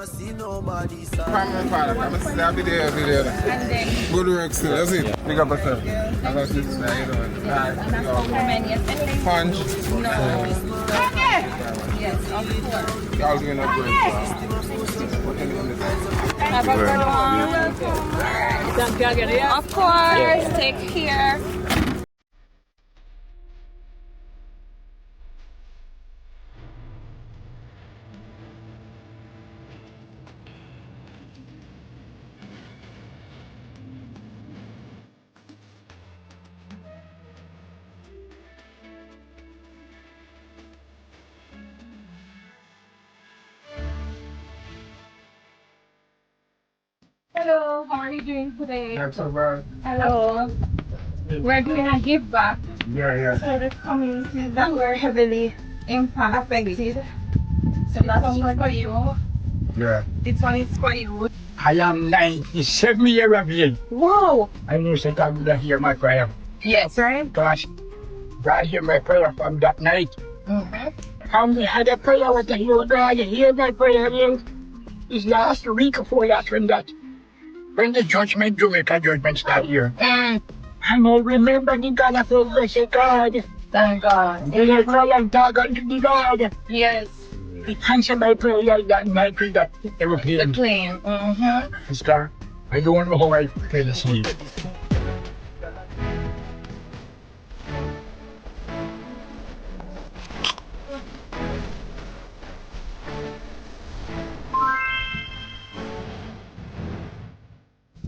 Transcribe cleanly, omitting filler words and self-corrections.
Family father, come and see that video. And then Good work still, that's it. Big up yourself. That's what it's like, you know. Alright, punch. no. Yes, of course. Y'all doing a great job. Have a good one. Of course, take care. Hello, how are you doing today? That's so bad. Hello. We're doing a give back. Yeah. So the communities that were heavily impacted. So that's one for you. Yeah. This one is for you. I am 97 years of age. Wow. I know that I'm going to hear my prayer. Yes, right? Because God hear my prayer from that night. And we had a prayer with the Lord God. You hear my prayer is last week before last when the judgment, Jamaica judgment started here. And I remember the God of the blessed God. Thank God. And I cry and talk unto the God. Yes. He answered my prayer that night with that aeroplane. The plane. Sister, I don't know how I fell asleep.